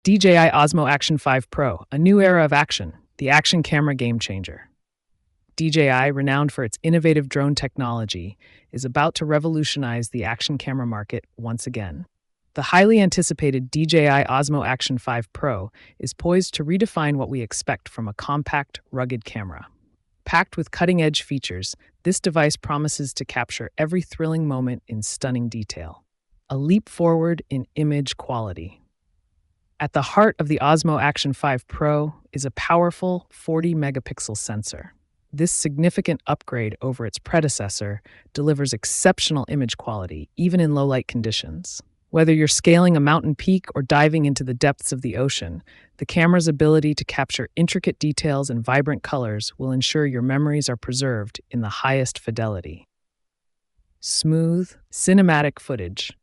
DJI Osmo Action 5 Pro, a new era of action, the action camera game changer. DJI, renowned for its innovative drone technology, is about to revolutionize the action camera market once again. The highly anticipated DJI Osmo Action 5 Pro is poised to redefine what we expect from a compact, rugged camera. Packed with cutting-edge features, this device promises to capture every thrilling moment in stunning detail. A leap forward in image quality. At the heart of the Osmo Action 5 Pro is a powerful 40-megapixel sensor. This significant upgrade over its predecessor delivers exceptional image quality, even in low-light conditions. Whether you're scaling a mountain peak or diving into the depths of the ocean, the camera's ability to capture intricate details and vibrant colors will ensure your memories are preserved in the highest fidelity. Smooth, cinematic footage.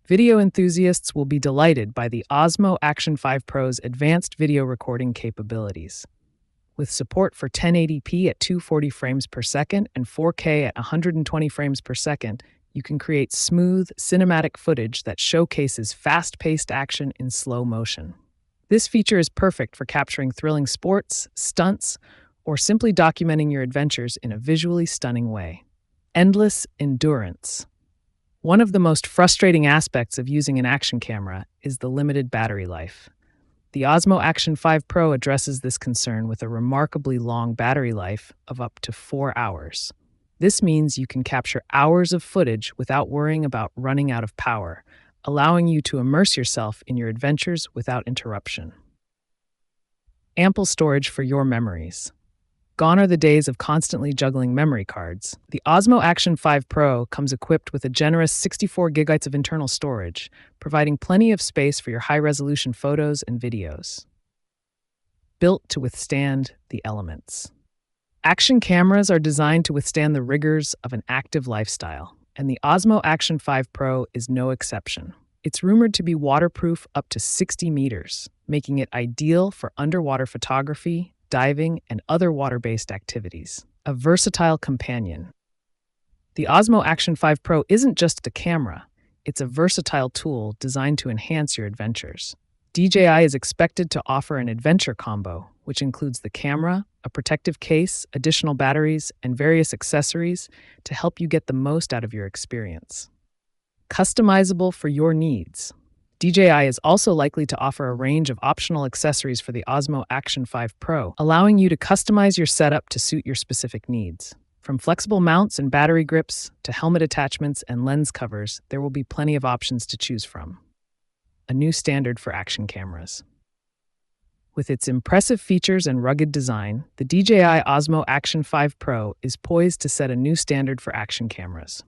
Video enthusiasts will be delighted by the Osmo Action 5 Pro's advanced video recording capabilities. With support for 1080p at 240 frames per second and 4K at 120 frames per second, you can create smooth, cinematic footage that showcases fast-paced action in slow motion. This feature is perfect for capturing thrilling sports, stunts, or simply documenting your adventures in a visually stunning way. Endless endurance. One of the most frustrating aspects of using an action camera is the limited battery life. The Osmo Action 5 Pro addresses this concern with a remarkably long battery life of up to 4 hours. This means you can capture hours of footage without worrying about running out of power, allowing you to immerse yourself in your adventures without interruption. Ample storage for your memories. Gone are the days of constantly juggling memory cards. The Osmo Action 5 Pro comes equipped with a generous 64 gigabytes of internal storage, providing plenty of space for your high-resolution photos and videos. Built to withstand the elements. Action cameras are designed to withstand the rigors of an active lifestyle, and the Osmo Action 5 Pro is no exception. It's rumored to be waterproof up to 60 meters, making it ideal for underwater photography, diving, and other water-based activities. A versatile companion. The Osmo Action 5 Pro isn't just a camera, it's a versatile tool designed to enhance your adventures. DJI is expected to offer an adventure combo, which includes the camera, a protective case, additional batteries, and various accessories to help you get the most out of your experience. Customizable for your needs. DJI is also likely to offer a range of optional accessories for the Osmo Action 5 Pro, allowing you to customize your setup to suit your specific needs. From flexible mounts and battery grips to helmet attachments and lens covers, there will be plenty of options to choose from. A new standard for action cameras. With its impressive features and rugged design, the DJI Osmo Action 5 Pro is poised to set a new standard for action cameras.